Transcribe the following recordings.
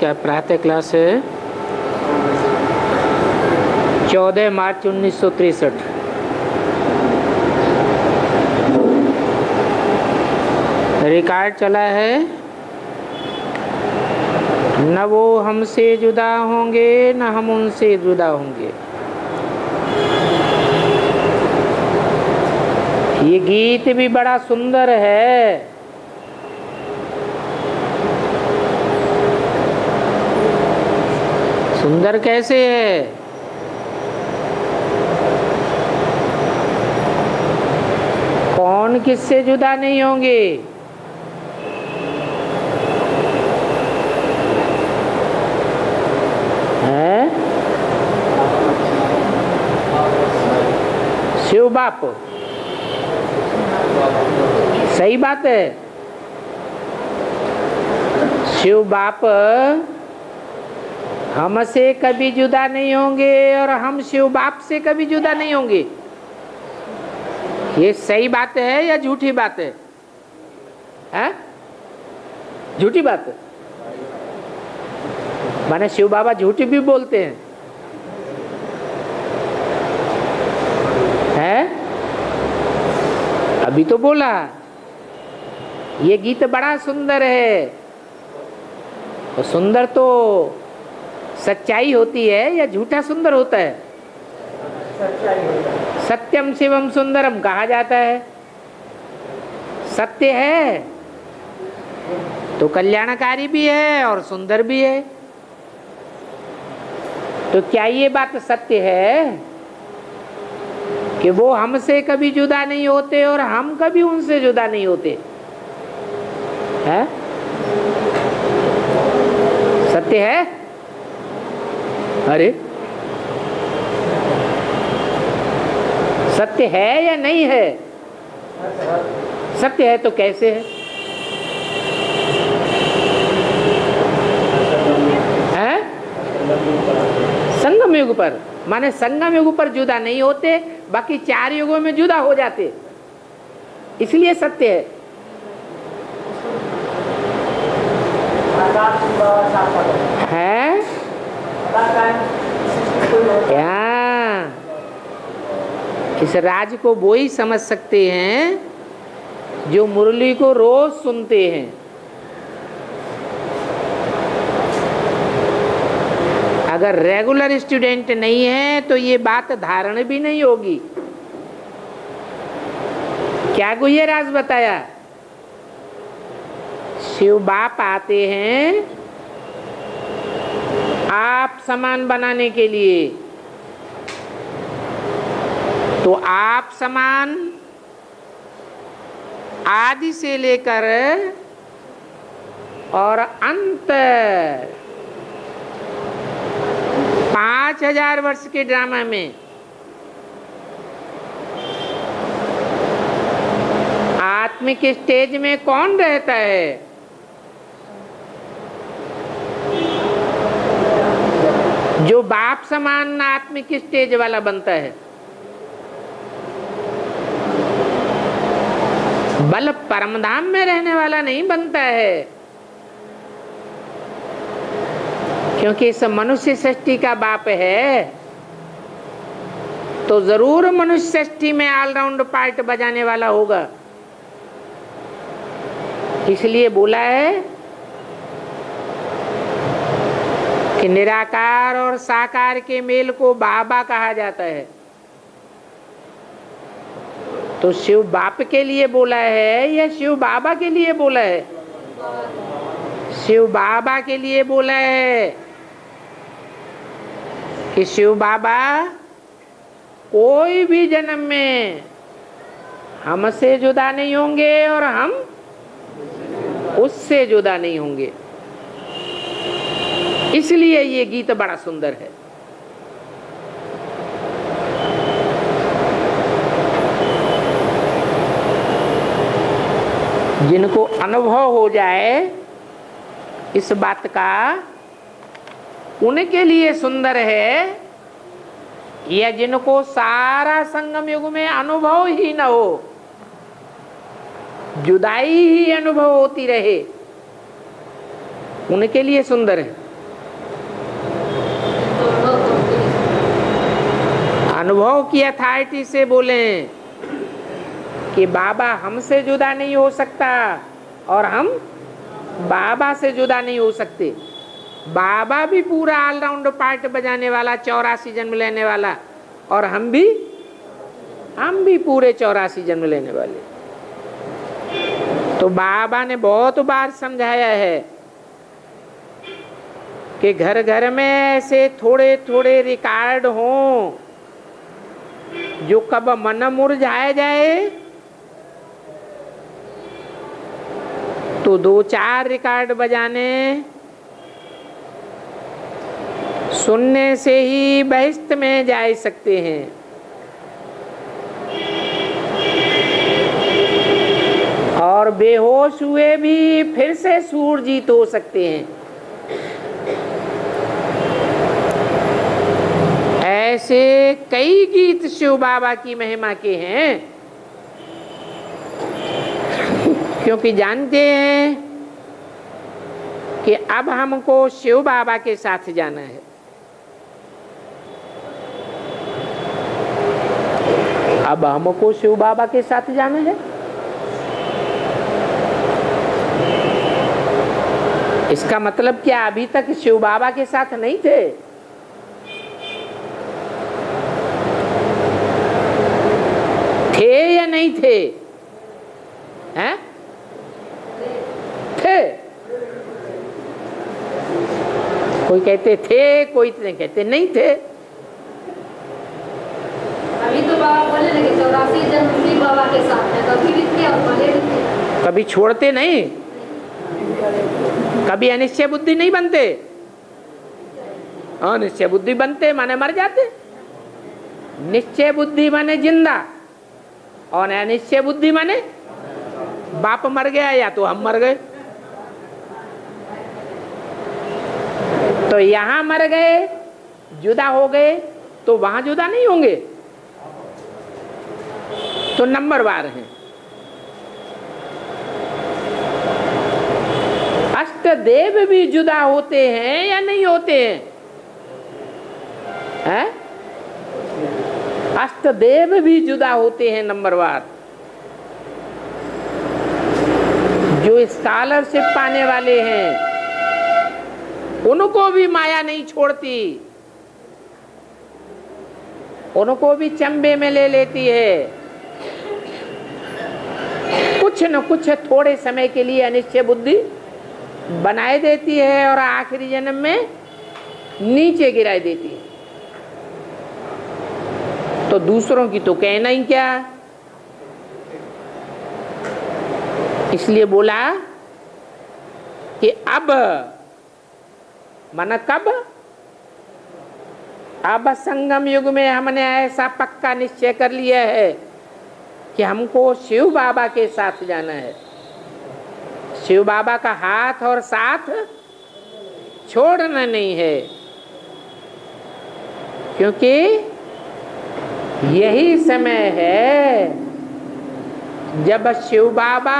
नमस्कार। प्रातः क्लास है 14 मार्च 1963। रिकॉर्ड चला है, न वो हमसे जुदा होंगे न हम उनसे जुदा होंगे। ये गीत भी बड़ा सुंदर है। सुंदर कैसे है? कौन किससे जुदा नहीं होंगे? हैं? शिव बाप। सही बात है। शिव बाप हमसे कभी जुदा नहीं होंगे और हम शिव बाप से कभी जुदा नहीं होंगे। ये सही बात है या झूठी बात है? हैं? झूठी बात है। माने शिव बाबा झूठी भी बोलते हैं। हैं? अभी तो बोला। ये गीत बड़ा सुंदर है। और सुंदर तो सच्चाई होती है या झूठा सुंदर होता है? सत्यम शिवम सुंदरम कहा जाता है। सत्य है तो कल्याणकारी भी है और सुंदर भी है। तो क्या ये बात सत्य है कि वो हमसे कभी जुदा नहीं होते और हम कभी उनसे जुदा नहीं होते? है? सत्य है? अरे सत्य है या नहीं है? सत्य है तो कैसे है? हैं? संगम युग पर। माने संगम युग पर जुदा नहीं होते, बाकी 4 युगों में जुदा हो जाते, इसलिए सत्य है। है? क्या इस राज को वो ही समझ सकते हैं जो मुरली को रोज सुनते हैं। अगर रेगुलर स्टूडेंट नहीं है तो ये बात धारण भी नहीं होगी। क्या को ये राज बताया? शिव बाप आते हैं आप समान बनाने के लिए। तो आप समान आदि से लेकर और अंत 5000 वर्ष के ड्रामा में आत्मिक स्टेज में कौन रहता है? जो बाप समान आत्मिक स्टेज वाला बनता है। बल परमधाम में रहने वाला नहीं बनता है, क्योंकि इस मनुष्य सृष्टि का बाप है तो जरूर मनुष्य सृष्टि में ऑलराउंड पार्ट बजाने वाला होगा। इसलिए बोला है कि निराकार और साकार के मेल को बाबा कहा जाता है। तो शिव बाप के लिए बोला है या शिव बाबा के लिए बोला है? शिव बाबा के लिए बोला है कि शिव बाबा कोई भी जन्म में हमसे जुदा नहीं होंगे और हम उससे जुदा नहीं होंगे। इसलिए ये गीत बड़ा सुंदर है। जिनको अनुभव हो जाए इस बात का, उनके लिए सुंदर है। या जिनको सारा संगम युग में अनुभव ही न हो, जुदाई ही अनुभव होती रहे, उनके लिए सुंदर है। अनुभव की अथॉरिटी से बोलें कि बाबा हमसे जुदा नहीं हो सकता और हम बाबा से जुदा नहीं हो सकते। बाबा भी पूरा ऑलराउंड पार्ट बजाने वाला, 84 जन्म लेने वाला, और हम भी पूरे 84 जन्म लेने वाले। तो बाबा ने बहुत बार समझाया है कि घर घर में ऐसे थोड़े थोड़े रिकॉर्ड हों जो कब मन मुरझाया जाए तो 2-4 रिकॉर्ड बजाने, सुनने से ही बहिश्त में जा सकते हैं। और बेहोश हुए भी फिर से सूरजीत हो सकते हैं। ऐसे कई गीत शिव बाबा की महिमा के हैं, क्योंकि जानते हैं कि अब हमको शिव बाबा के साथ जाना है। अब हमको शिव बाबा के साथ जाना है। इसका मतलब क्या अभी तक शिव बाबा के साथ नहीं थे? थे या नहीं थे? हैं? थे। कोई कहते थे, कोई कहते नहीं थे। अभी तो बाबा बोले लगे 84 जन्म शिव बाबा के साथ है, कभी भी थे और पहले भी थे। कभी छोड़ते नहीं, कभी अनिश्चय बुद्धि नहीं बनते। अनिश्चय बुद्धि बनते माने मर जाते। निश्चय बुद्धि माने जिंदा, और अनिश्चय बुद्धि माने बाप मर गया या तो हम मर गए। तो यहां मर गए, जुदा हो गए, तो वहां जुदा नहीं होंगे, तो नंबरवार हैं। अष्टदेव भी जुदा होते हैं या नहीं होते हैं? अष्टदेव भी जुदा होते हैं नंबरवार। जो स्कॉलरशिप पाने वाले हैं उनको भी माया नहीं छोड़ती, उनको भी चंबे में ले लेती है। कुछ न कुछ थोड़े समय के लिए अनिश्चय बुद्धि बनाए देती है और आखिरी जन्म में नीचे गिराई देती है। तो दूसरों की तो कहना ही क्या। इसलिए बोला कि अब माना कब? अब संगम युग में हमने ऐसा पक्का निश्चय कर लिया है कि हमको शिव बाबा के साथ जाना है। शिव बाबा का हाथ और साथ छोड़ना नहीं है, क्योंकि यही समय है जब शिव बाबा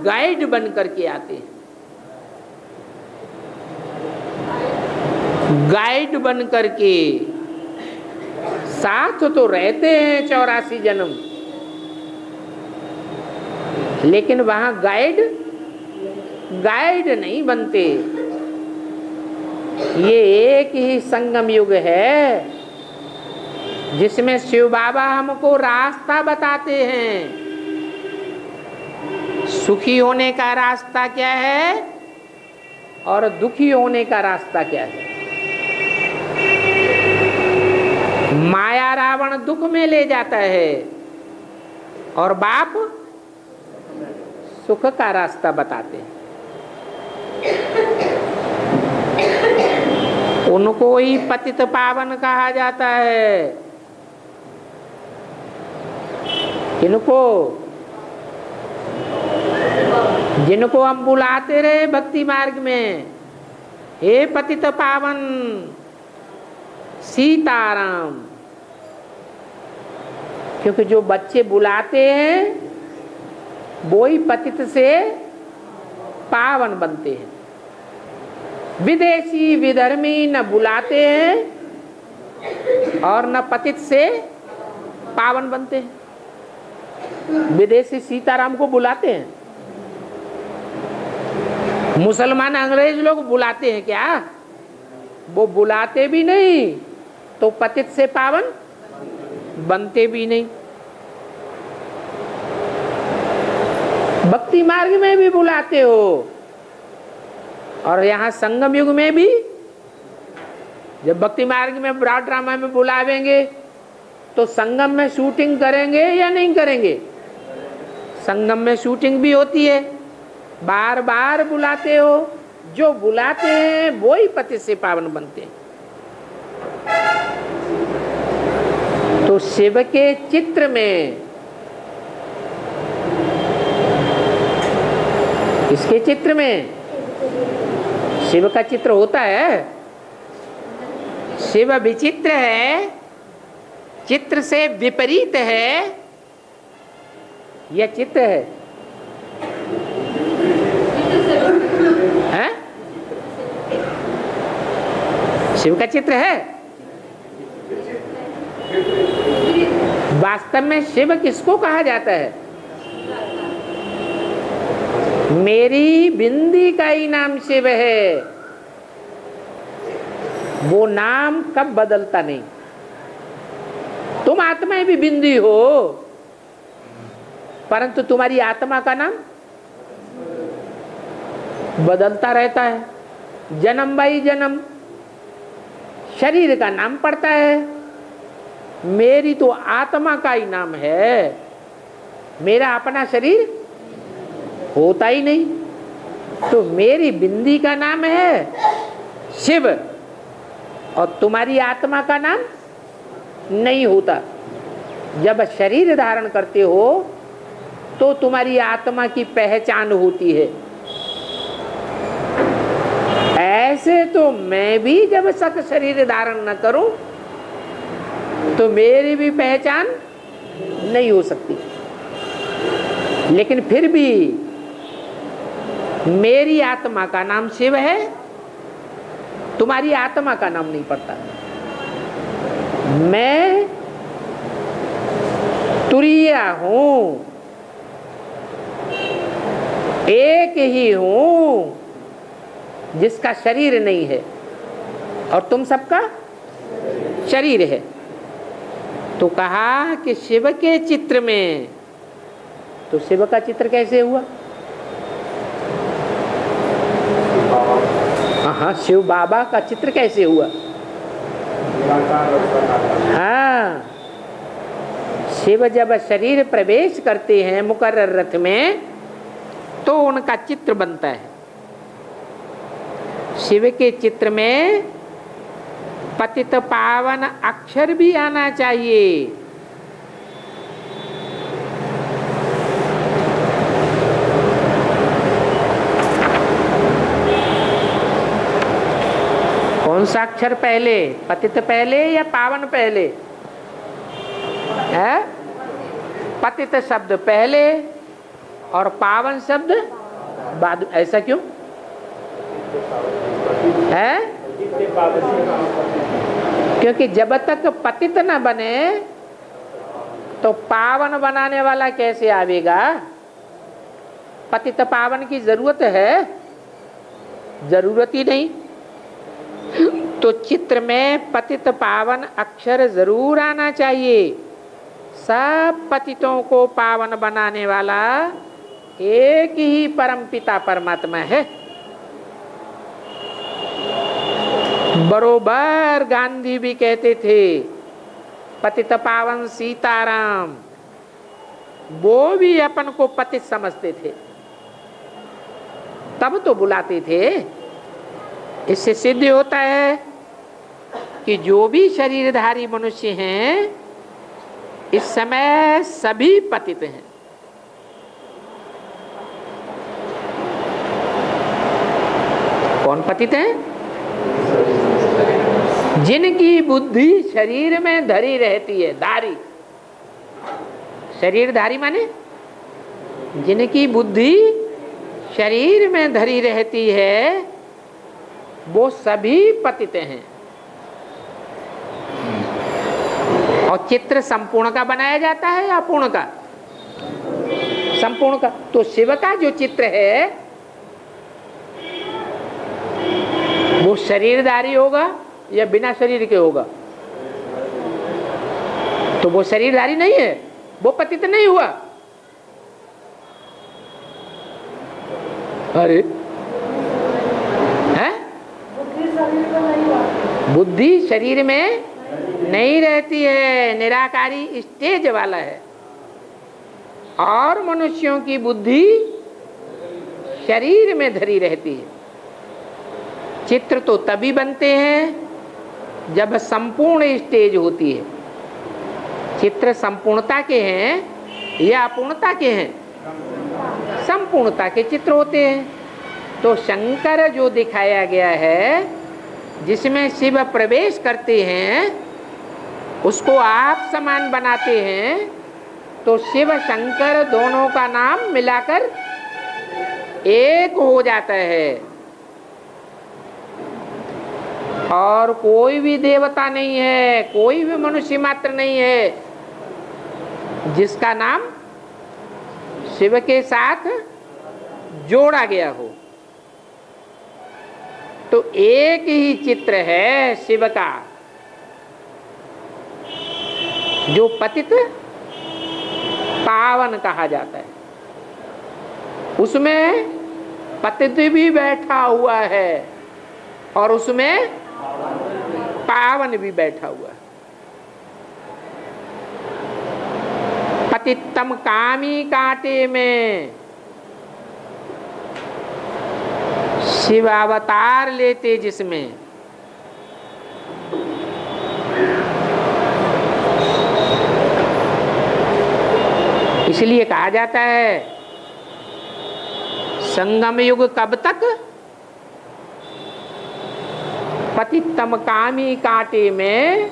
गाइड बन करके आते हैं। गाइड बन करके साथ तो रहते हैं 84 जन्म, लेकिन वहां गाइड नहीं बनते। ये एक ही संगम युग है जिसमें शिव बाबा हमको रास्ता बताते हैं। सुखी होने का रास्ता क्या है और दुखी होने का रास्ता क्या है। माया रावण दुख में ले जाता है और बाप सुख का रास्ता बताते हैं। उनको ही पतित पावन कहा जाता है। किनको? जिनको हम बुलाते रहे भक्ति मार्ग में, हे पतित पावन सीताराम। क्योंकि जो बच्चे बुलाते हैं वो ही पतित से पावन बनते हैं। विदेशी विधर्मी न बुलाते हैं और न पतित से पावन बनते हैं। विदेशी सीताराम को बुलाते हैं, मुसलमान अंग्रेज लोग बुलाते हैं क्या? वो बुलाते भी नहीं तो पतित से पावन बनते भी नहीं। भक्ति मार्ग में भी बुलाते हो और यहाँ संगम युग में भी। जब भक्ति मार्ग में ब्रॉड ड्रामा में बुलावेंगे तो संगम में शूटिंग करेंगे या नहीं करेंगे? संगम में शूटिंग भी होती है, बार बार बुलाते हो। जो बुलाते हैं वो ही पति से पावन बनते हैं। तो शिव के चित्र में, इसके चित्र में शिव का चित्र होता है। शिव विचित्र है, चित्र से विपरीत है, यह चित्र है। हैं? शिव का चित्र है। वास्तव में शिव किसको कहा जाता है? मेरी बिंदी का ही नाम शिव है। वो नाम कब बदलता नहीं। तुम आत्मा भी बिंदी हो, परंतु तुम्हारी आत्मा का नाम बदलता रहता है। जन्म बाई जन्म शरीर का नाम पड़ता है। मेरी तो आत्मा का ही नाम है, मेरा अपना शरीर होता ही नहीं। तो मेरी बिंदी का नाम है शिव और तुम्हारी आत्मा का नाम नहीं होता। जब शरीर धारण करते हो तो तुम्हारी आत्मा की पहचान होती है। ऐसे तो मैं भी जब तक शरीर धारण न करूं तो मेरी भी पहचान नहीं हो सकती। लेकिन फिर भी मेरी आत्मा का नाम शिव है, तुम्हारी आत्मा का नाम नहीं पड़ता। मैं तुरीय हूं, एक ही हूं जिसका शरीर नहीं है और तुम सबका शरीर है। तो कहा कि शिव के चित्र में, तो शिव का चित्र कैसे हुआ? हाँ, शिव बाबा का चित्र कैसे हुआ? हाँ, शिव जब शरीर प्रवेश करते हैं मुकर्रर रथ में तो उनका चित्र बनता है। शिव के चित्र में पतित पावन अक्षर भी आना चाहिए। कौन सा अक्षर पहले? पतित पहले या पावन पहले? है पतित शब्द पहले और पावन शब्द बाद। ऐसा क्यों है? क्योंकि जब तक पतित न बने तो पावन बनाने वाला कैसे आवेगा? पतित पावन की जरूरत है? जरूरत ही नहीं। तो चित्र में पतित पावन अक्षर जरूर आना चाहिए। सब पतितों को पावन बनाने वाला एक ही परम पिता परमात्मा है। बरोबर गांधी भी कहते थे पतित पावन सीताराम। वो भी अपन को पतित समझते थे, तब तो बुलाते थे। इससे सिद्ध होता है कि जो भी शरीरधारी मनुष्य हैं इस समय सभी पतित हैं। कौन पतित हैं? जिनकी बुद्धि शरीर में धरी रहती है। धारी, शरीरधारी माने जिनकी बुद्धि शरीर में धरी रहती है वो सभी पतित हैं। और चित्र संपूर्ण का बनाया जाता है या पूर्ण का? संपूर्ण का। तो शिव का जो चित्र है वो शरीरधारी होगा या बिना शरीर के होगा? तो वो शरीरधारी नहीं है, वो पतित नहीं हुआ। अरे हैं? बुद्धि शरीर में नहीं रहती है, निराकारी स्टेज वाला है। और मनुष्यों की बुद्धि शरीर में धरी रहती है। चित्र तो तभी बनते हैं जब संपूर्ण स्टेज होती है। चित्र संपूर्णता के हैं या अपूर्णता के हैं? संपूर्णता के चित्र होते हैं। तो शंकर जो दिखाया गया है, जिसमें शिव प्रवेश करते हैं, उसको आप समान बनाते हैं, तो शिव शंकर दोनों का नाम मिलाकर एक हो जाता है। और कोई भी देवता नहीं है, कोई भी मनुष्य मात्र नहीं है जिसका नाम शिव के साथ जोड़ा गया हो। तो एक ही चित्र है शिव का, जो पतित पावन कहा जाता है। उसमें पतित भी बैठा हुआ है और उसमें पावन भी बैठा हुआ है। पतितम कामी कांटे में शिव अवतार लेते, जिसमें इसलिए कहा जाता है संगम युग कब तक? पतितम कामी कांटे में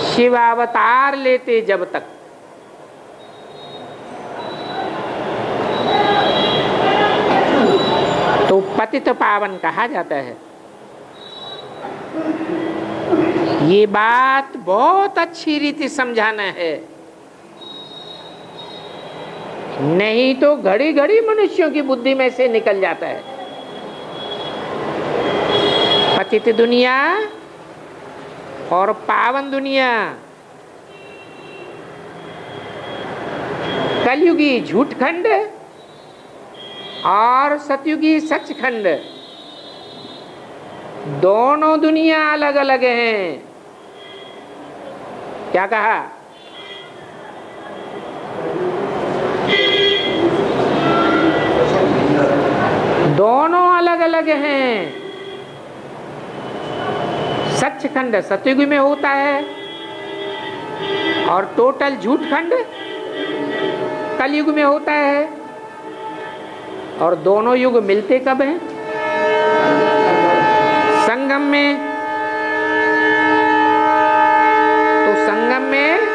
शिव अवतार लेते जब तक। तो पतित पावन कहा जाता है। ये बात बहुत अच्छी रीति समझाना है, नहीं तो घड़ी घड़ी मनुष्यों की बुद्धि में से निकल जाता है। पतित दुनिया और पावन दुनिया, कलयुगी झूठखंड और सतयुगी सचखंड, दोनों दुनिया अलग अलग हैं। क्या कहा? दोनों अलग अलग हैं। सचखंड सतयुग में होता है और टोटल झूठखंड कलयुग में होता है। और दोनों युग मिलते कब हैं? संगम में। तो संगम में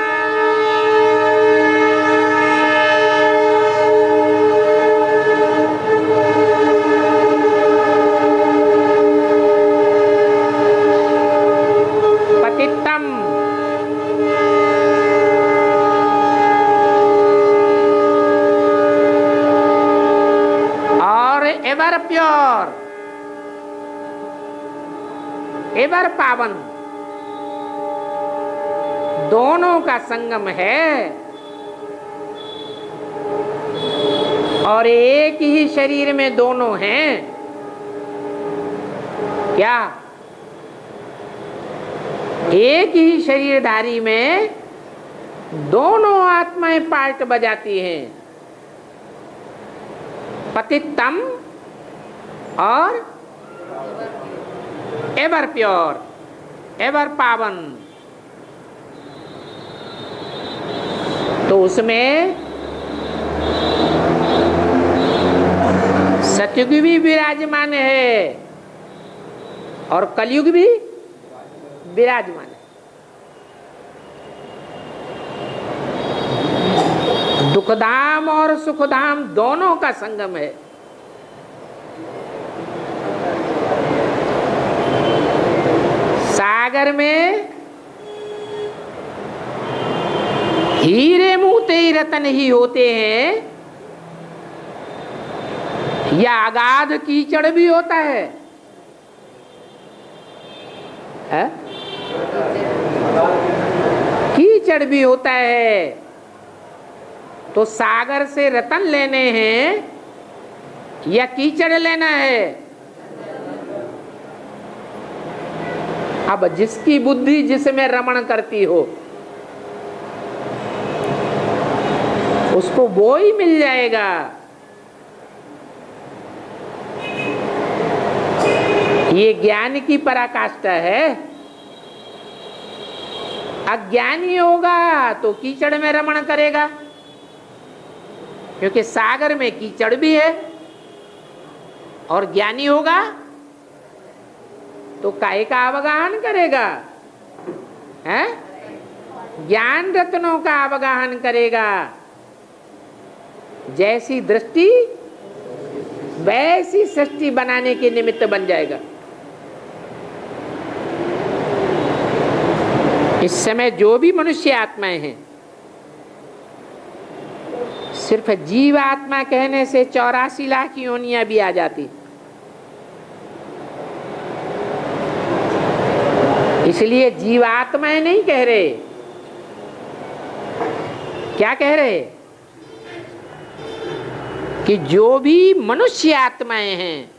एवर प्योर, एवर पावन, दोनों का संगम है। और एक ही शरीर में दोनों हैं। क्या? एक ही शरीरधारी में दोनों आत्माएं पार्ट बजाती हैं, पतितम और एवर प्योर, एवर पावन। तो उसमें सतयुग भी विराजमान है और कलयुग भी विराजमान है। दुखधाम और सुखधाम दोनों का संगम है। सागर में हीरे मोती ही रतन ही होते हैं या अगाध कीचड़ भी होता है? कीचड़ भी होता है। तो सागर से रतन लेने हैं या कीचड़ लेना है? अब जिसकी बुद्धि जिसमें रमण करती हो उसको वो ही मिल जाएगा। ये ज्ञान की पराकाष्ठा है। अज्ञानी होगा तो कीचड़ में रमण करेगा, क्योंकि सागर में कीचड़ भी है। और ज्ञानी होगा तो काहे का अवगाहन करेगा? हैं? ज्ञान रत्नों का अवगाहन करेगा। जैसी दृष्टि वैसी सृष्टि बनाने के निमित्त बन जाएगा। इस समय जो भी मनुष्य आत्माएं हैं, सिर्फ जीवात्मा कहने से 84 लाख योनियां भी आ जाती। इसलिए जीवात्माएं नहीं कह रहे, क्या कह रहे? कि जो भी मनुष्य आत्माएं हैं,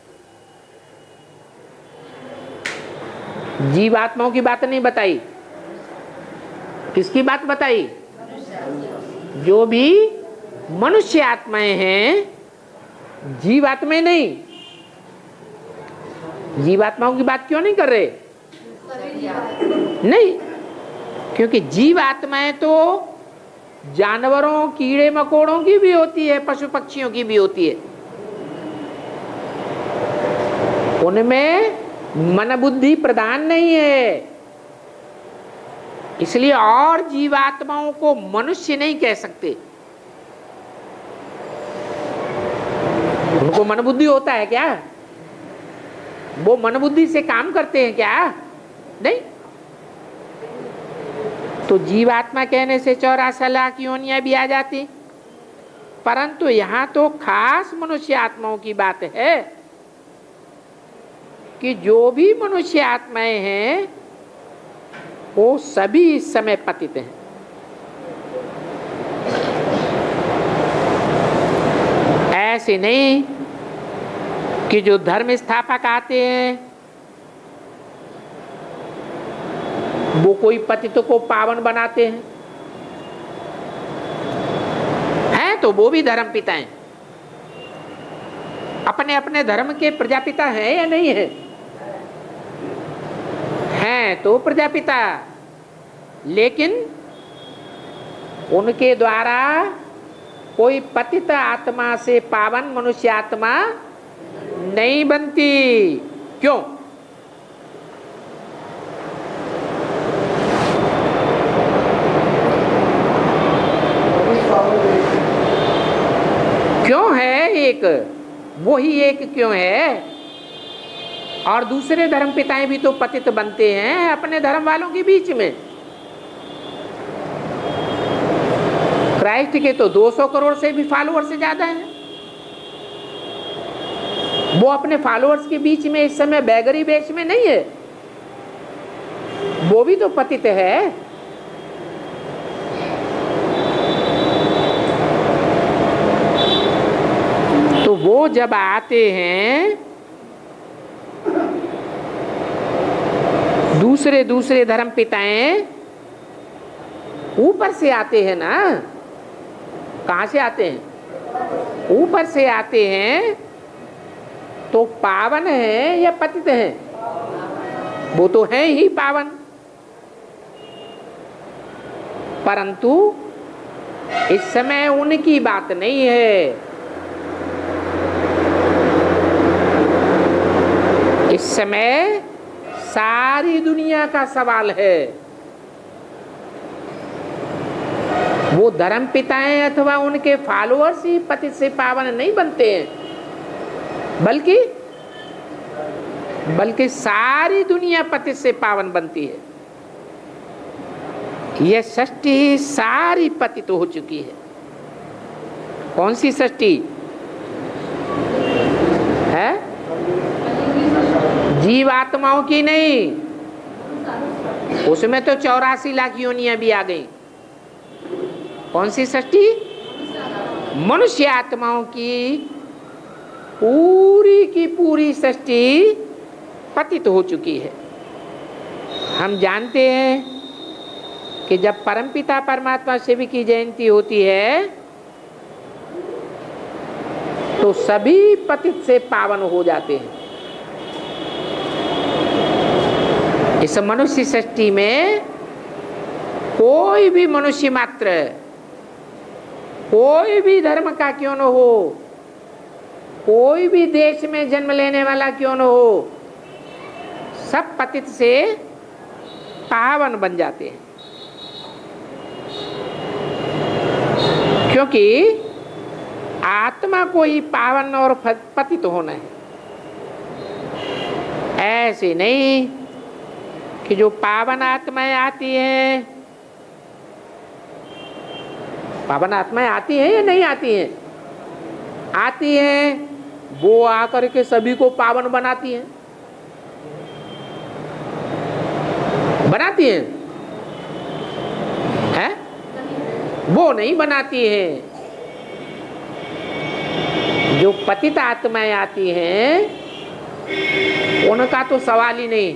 जीवात्माओं की बात नहीं बताई। किसकी बात बताई? जो भी मनुष्य आत्माएं हैं, जीवात्माएं नहीं। जीवात्माओं की बात क्यों नहीं कर रहे? नहीं, क्योंकि जीवात्माएं तो जानवरों, कीड़े मकोड़ों की भी होती है, पशु पक्षियों की भी होती है। उनमें मन बुद्धि प्रधान नहीं है। इसलिए और जीवात्माओं को मनुष्य नहीं कह सकते। उनको मन बुद्धि होता है क्या? वो मन बुद्धि से काम करते हैं क्या? नहीं। तो जीवात्मा कहने से 84 लाख योनियां भी आ जाती। परंतु यहां तो खास मनुष्य आत्माओं की बात है कि जो भी मनुष्य आत्माएं हैं वो सभी इस समय पतित हैं। ऐसे नहीं कि जो धर्म स्थापक आते हैं वो कोई पतितों को पावन बनाते हैं। हैं तो वो भी धर्म पिता हैं। अपने अपने धर्म के प्रजापिता हैं या नहीं है? हैं तो प्रजापिता, लेकिन उनके द्वारा कोई पतित आत्मा से पावन मनुष्य आत्मा नहीं बनती। क्यों? क्यों है? एक वही एक क्यों है? और दूसरे धर्म पिताएं भी तो पतित बनते हैं अपने धर्म वालों के बीच में। क्राइस्ट के तो 200 करोड़ से भी फॉलोअर से ज्यादा हैं। वो अपने फॉलोअर्स के बीच में इस समय बैगरी वेश में नहीं है, वो भी तो पतित है। तो वो जब आते हैं दूसरे दूसरे धर्म पिताएं ऊपर से आते हैं ना। कहां से आते हैं? ऊपर से आते हैं। तो पावन है या पतित है? वो तो है ही पावन। परंतु इस समय उनकी बात नहीं है। इस समय सारी दुनिया का सवाल है। वो धर्म पिताएं अथवा उनके फॉलोअर्स ही पतित से पावन नहीं बनते हैं, बल्कि सारी दुनिया पतित से पावन बनती है। ये सृष्टि सारी पतित हो चुकी है। कौन सी सृष्टि है? जीवात्माओं की नहीं, उसमें तो 84 लाख योनियां भी आ गई। कौन सी सृष्टि? मनुष्य आत्माओं की पूरी सृष्टि पतित हो चुकी है। हम जानते हैं कि जब परमपिता परमात्मा शिव की जयंती होती है तो सभी पतित से पावन हो जाते हैं। इस मनुष्य सृष्टि में कोई भी मनुष्य मात्र, कोई भी धर्म का क्यों न हो, कोई भी देश में जन्म लेने वाला क्यों न हो, सब पतित से पावन बन जाते हैं। क्योंकि आत्मा को ही पावन और पतित होना है। ऐसे नहीं कि जो पावन आत्माएं आती हैं, पावन आत्माएं आती हैं या नहीं आती हैं? आती हैं, वो आकर के सभी को पावन बनाती हैं। बनाती हैं? हैं? वो नहीं बनाती हैं। जो पतित आत्माएं आती हैं उनका तो सवाल ही नहीं,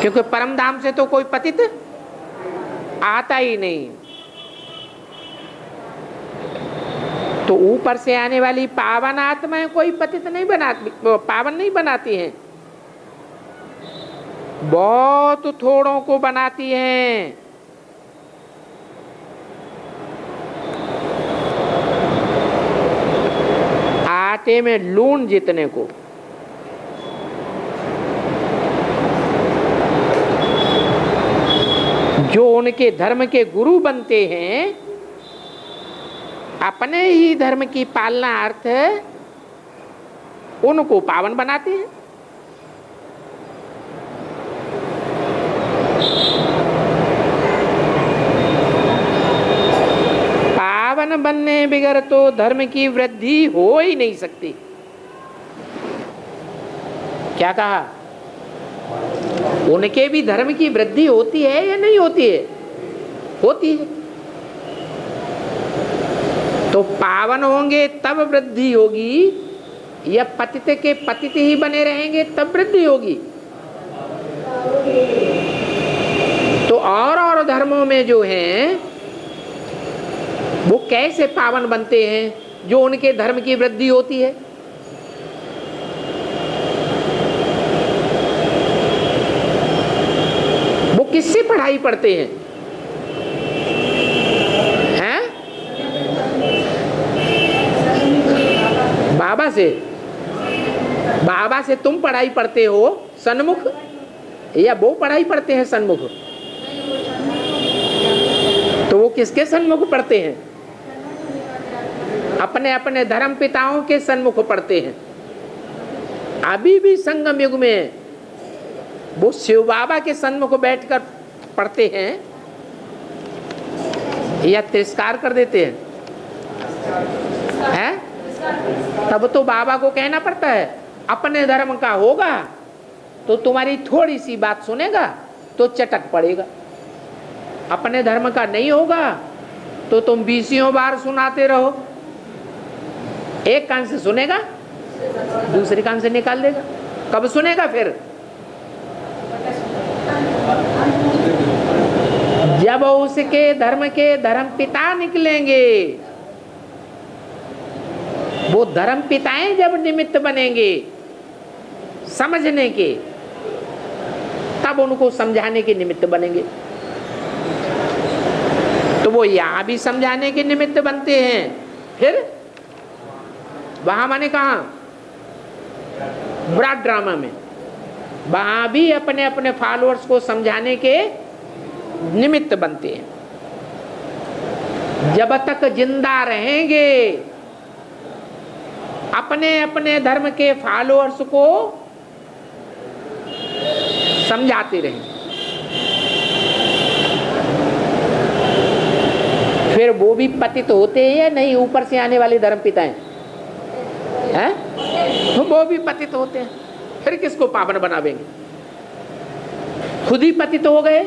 क्योंकि परम धाम से तो कोई पतित आता ही नहीं। तो ऊपर से आने वाली पावन आत्माएं कोई पतित नहीं बनाती, पावन नहीं बनाती हैं, बहुत थोड़ों को बनाती हैं। आटे में लून जितने को। जो उनके धर्म के गुरु बनते हैं, अपने ही धर्म की पालना अर्थ उनको पावन बनाते हैं। पावन बनने बगैर तो धर्म की वृद्धि हो ही नहीं सकती। क्या कहा? उनके भी धर्म की वृद्धि होती है या नहीं होती है? होती है। तो पावन होंगे तब वृद्धि होगी, या पतित के पतित ही बने रहेंगे तब वृद्धि होगी? तो और धर्मों में जो हैं वो कैसे पावन बनते हैं? जो उनके धर्म की वृद्धि होती है। वो किससे पढ़ाई पढ़ते हैं? हैं? बाबा से। बाबा से तुम पढ़ाई पढ़ते हो सन्मुख, या वो पढ़ाई पढ़ते हैं सन्मुख? तो वो किसके सन्मुख पढ़ते हैं? अपने अपने धर्म पिताओं के सन्मुख पढ़ते हैं। अभी भी संगम युग में वो शिव बाबा के सन्मुख बैठकर पढ़ते हैं या तिरस्कार कर देते हैं? हैं? तब तो बाबा को कहना पड़ता है, अपने धर्म का होगा तो तुम्हारी थोड़ी सी बात सुनेगा तो चटक पड़ेगा, अपने धर्म का नहीं होगा तो तुम 20 बार सुनाते रहो। एक कान से सुनेगा, दूसरे कान से निकाल देगा। कब सुनेगा फिर? जब उसके धर्म के धर्म पिता निकलेंगे, वो धर्म पिताएं जब निमित्त बनेंगे समझने के, तब उनको समझाने के निमित्त बनेंगे। तो वो यहां भी समझाने के निमित्त बनते हैं। फिर वहां माने कहा? ब्रॉड ड्रामा में वहां भी अपने अपने फॉलोअर्स को समझाने के निमित्त बनते हैं। जब तक जिंदा रहेंगे अपने अपने धर्म के फॉलोअर्स को समझाते रहेंगे। फिर वो भी पतित होते हैं या नहीं? ऊपर से आने वाले धर्म पिता हैं, तो वो भी पतित होते हैं, फिर किसको पावन बनावेंगे? खुद ही पतित हो गए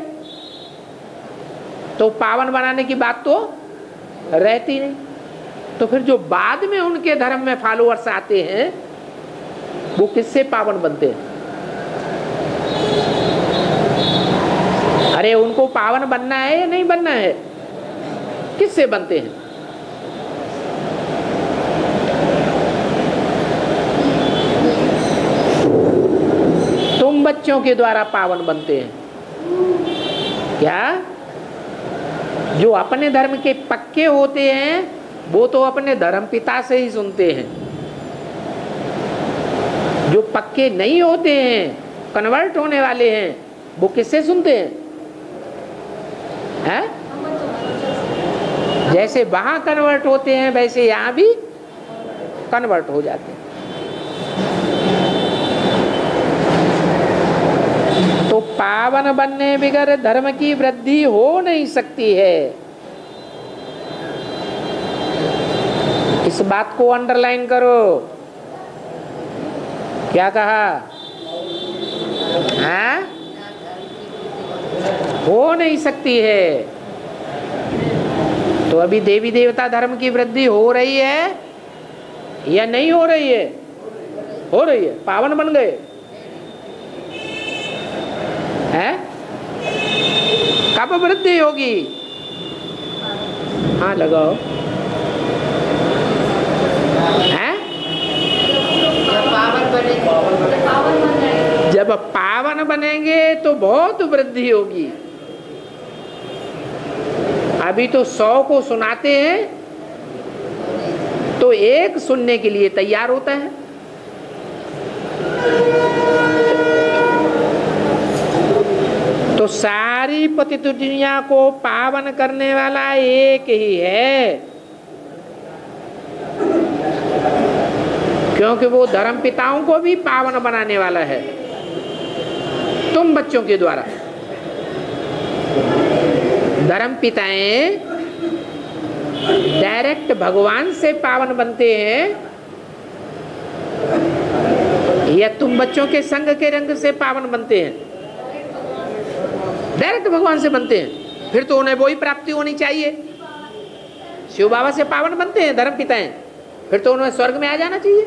तो पावन बनाने की बात तो रहती नहीं। तो फिर जो बाद में उनके धर्म में फॉलोअर्स आते हैं वो किससे पावन बनते हैं? अरे उनको पावन बनना है या नहीं बनना है? किससे बनते हैं? तुम बच्चों के द्वारा पावन बनते हैं। क्या? जो अपने धर्म के पक्के होते हैं वो तो अपने धर्म पिता से ही सुनते हैं। जो पक्के नहीं होते हैं, कन्वर्ट होने वाले हैं, वो किससे सुनते हैं? हैं? जैसे वहां कन्वर्ट होते हैं वैसे यहाँ भी कन्वर्ट हो जाते हैं। तो पावन बनने बगैर धर्म की वृद्धि हो नहीं सकती है। इस बात को अंडरलाइन करो। क्या कहा? हाँ? हो नहीं सकती है। तो अभी देवी देवता धर्म की वृद्धि हो रही है या नहीं हो रही है? हो रही है। पावन बन गए हैं? कब वृद्धि होगी? हाँ लगाओ। हैं? जब पावन बनेंगे तो बहुत वृद्धि होगी। अभी तो 100 को सुनाते हैं तो एक सुनने के लिए तैयार होता है। तो सारी पतित दुनिया को पावन करने वाला एक ही है, क्योंकि वो धर्म पिताओं को भी पावन बनाने वाला है तुम बच्चों के द्वारा। धर्म पिताएं डायरेक्ट भगवान से पावन बनते हैं या तुम बच्चों के संग के रंग से पावन बनते हैं? डायरेक्ट भगवान से बनते हैं। फिर तो उन्हें वही प्राप्ति होनी चाहिए। शिव बाबा से पावन बनते हैं धर्म पिताएं, फिर तो उन्हें स्वर्ग में आ जाना चाहिए।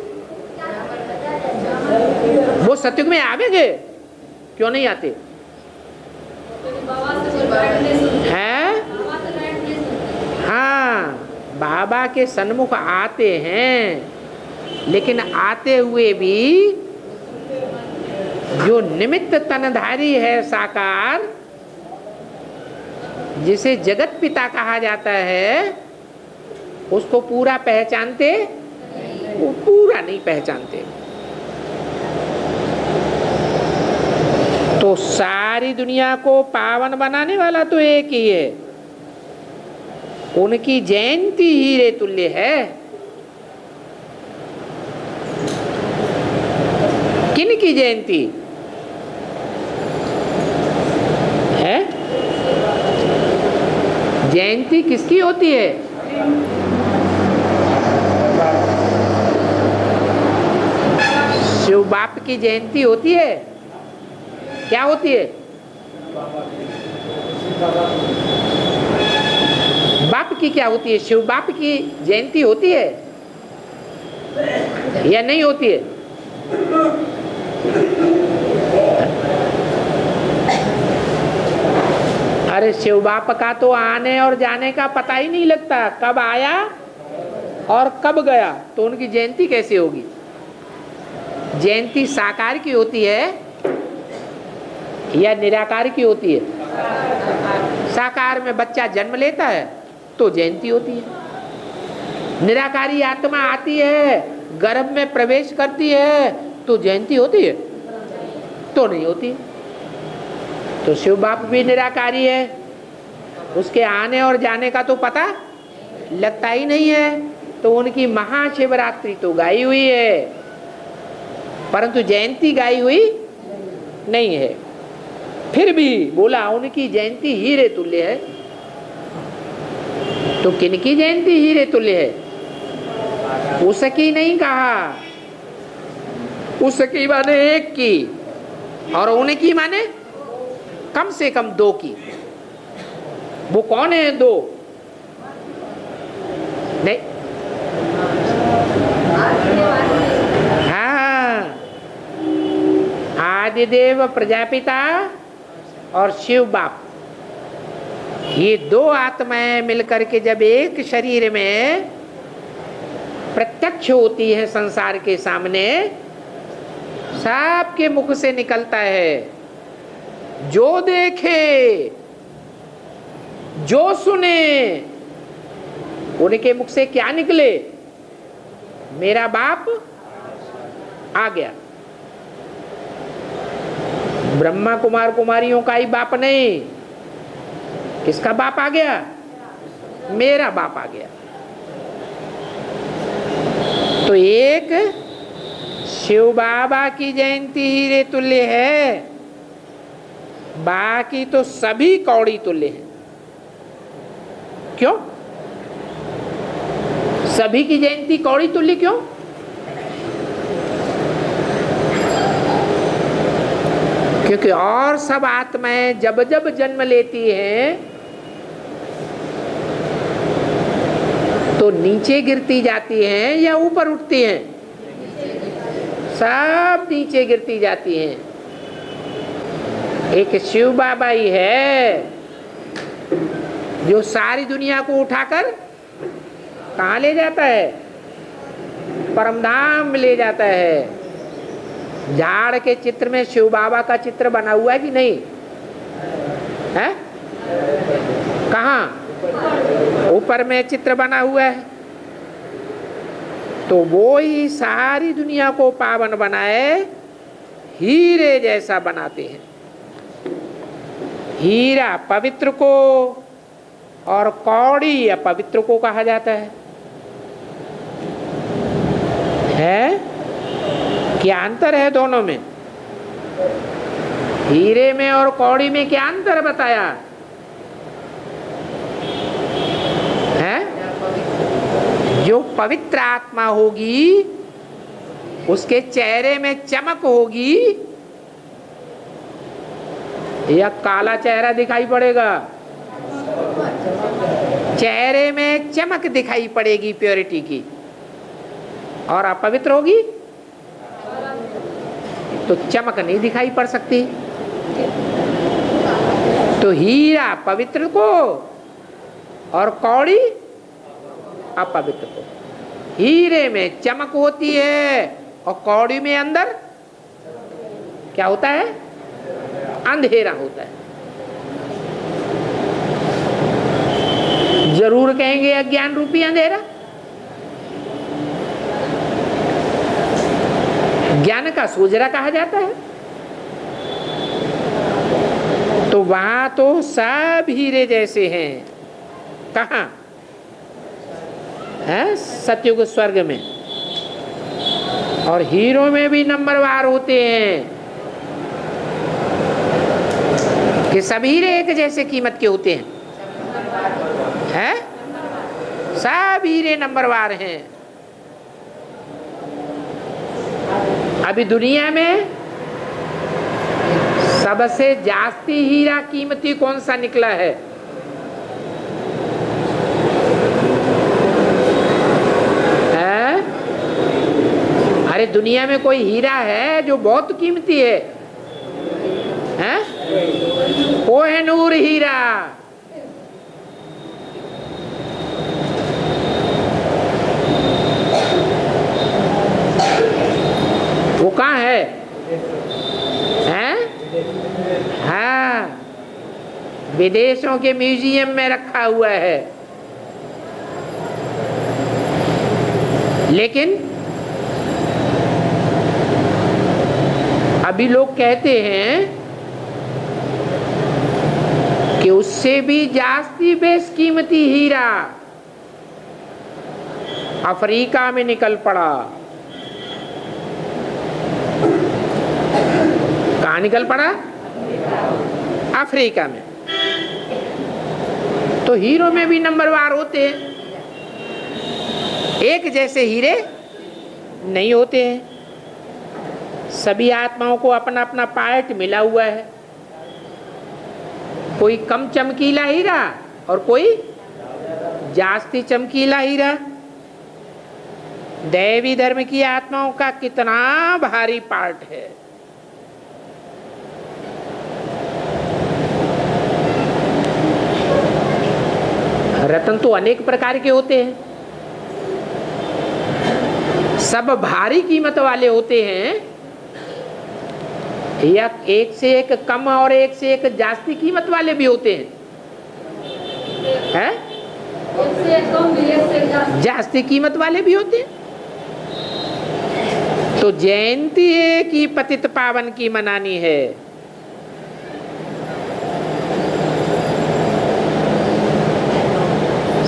वो सत्युग में आवेंगे, क्यों नहीं आते हैं? हाँ, बाबा के सन्मुख आते हैं, लेकिन आते हुए भी जो निमित्त तनधारी है साकार, जिसे जगत पिता कहा जाता है, उसको पूरा पहचानते? वो पूरा नहीं पहचानते। तो सारी दुनिया को पावन बनाने वाला तो एक ही है। उनकी जयंती हीरे तुल्य है। किन की जयंती है? जयंती किसकी होती है? शिव बाप की जयंती होती है। क्या होती है? बाप की क्या होती है? शिव बाप की जयंती होती है या नहीं होती है? अरे शिव बाप का तो आने और जाने का पता ही नहीं लगता, कब आया और कब गया, तो उनकी जयंती कैसे होगी? जयंती साकार की होती है या निराकार की होती है? साकार में बच्चा जन्म लेता है तो जयंती होती है। निराकारी आत्मा आती है, गर्भ में प्रवेश करती है तो जयंती होती है? तो नहीं होती। तो शिव बाप भी निराकारी है, उसके आने और जाने का तो पता लगता ही नहीं है। तो उनकी महाशिवरात्रि तो गाई हुई है, परंतु जयंती गाई हुई नहीं है। फिर भी बोला उनकी जयंती हीरे तुल्य है। तो किनकी जयंती हीरे तुल्य है? उसकी नहीं कहा, उसकी माने एक की, और उनकी माने कम से कम दो की। वो कौन है दो? नहीं, हाँ, आदिदेव प्रजापिता और शिव बाप, ये दो आत्माएं मिलकर के जब एक शरीर में प्रत्यक्ष होती है संसार के सामने, सबके मुख से निकलता है, जो देखे जो सुने, उनके मुख से क्या निकले? मेरा बाप आ गया। ब्रह्मा कुमार कुमारियों का ही बाप नहीं, किसका बाप आ गया? मेरा बाप आ गया। तो एक शिव बाबा की जयंती हीरे तुल्य है, बाकी तो सभी कौड़ी तुल्य हैं। क्यों सभी की जयंती कौड़ी तुल्य क्यों? क्योंकि और सब आत्माएं जब जब जन्म लेती हैं तो नीचे गिरती जाती हैं या ऊपर उठती हैं? सब नीचे गिरती जाती हैं। एक शिव बाबा ही है जो सारी दुनिया को उठाकर कहाँ ले जाता है? परमधाम में ले जाता है। झाड़ के चित्र में शिव बाबा का चित्र बना हुआ है कि नहीं है? कहाँ? ऊपर में चित्र बना हुआ है। तो वो ही सारी दुनिया को पावन बनाए, हीरे जैसा बनाते हैं। हीरा पवित्र को और कौड़ी अपवित्र को कहा जाता है? क्या अंतर है दोनों में? हीरे में और कौड़ी में क्या अंतर बताया है? जो पवित्र आत्मा होगी उसके चेहरे में चमक होगी या काला चेहरा दिखाई पड़ेगा? चेहरे में चमक दिखाई पड़ेगी प्योरिटी की। और अपवित्र होगी तो चमक नहीं दिखाई पड़ सकती। तो हीरा पवित्र को और कौड़ी अपवित्र को। हीरे में चमक होती है और कौड़ी में अंदर क्या होता है? अंधेरा होता है। जरूर कहेंगे अज्ञान रूपी अंधेरा। ज्ञान का सोजरा कहा जाता है। तो वहां तो सब हीरे जैसे हैं। कहाँ है? सतयुग स्वर्ग में। और हीरो में भी नंबरवार होते हैं कि सब हीरे एक जैसे कीमत के होते हैं। है? सब हीरे नंबरवार हैं। अभी दुनिया में सबसे जास्ती हीरा कीमती कौन सा निकला है? अरे दुनिया में कोई हीरा है जो बहुत कीमती है? हैं? कोहिनूर हीरा। वो कहाँ है? हैं? हाँ, विदेशों के म्यूजियम में रखा हुआ है। लेकिन अभी लोग कहते हैं कि उससे भी जास्ती बेशकीमती हीरा अफ्रीका में निकल पड़ा। कहाँ निकल पड़ा? अफ्रीका में। तो हीरो में भी नंबरवार होते हैं, एक जैसे हीरे नहीं होते हैं। सभी आत्माओं को अपना अपना पार्ट मिला हुआ है। कोई कम चमकीला हीरा और कोई जास्ती चमकीला हीरा। दैवी धर्म की आत्माओं का कितना भारी पार्ट है। रत्न तो अनेक प्रकार के होते हैं, सब भारी कीमत वाले होते हैं, या एक से एक कम और एक से एक जास्ती कीमत वाले भी होते हैं, हैं? एक से एक कम भी, एक से एक जास्ती। जास्ती कीमत वाले भी होते हैं। तो जयंती है कि पतित पावन की मनानी है।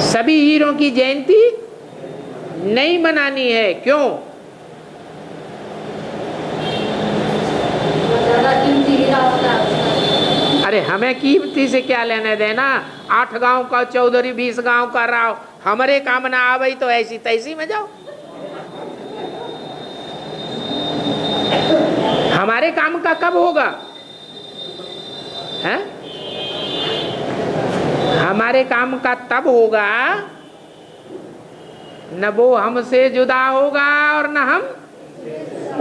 सभी हीरों की जयंती नहीं मनानी है। क्यों? ज्यादा कीमती हीरा होता है। अरे हमें कीमती से क्या लेना देना। 8 गांव का चौधरी, 20 गांव का राव, हमारे काम ना आवे तो ऐसी तैसी में जाओ। हमारे काम का कब होगा? हैं? हमारे काम का तब होगा न वो हमसे जुदा होगा और न हम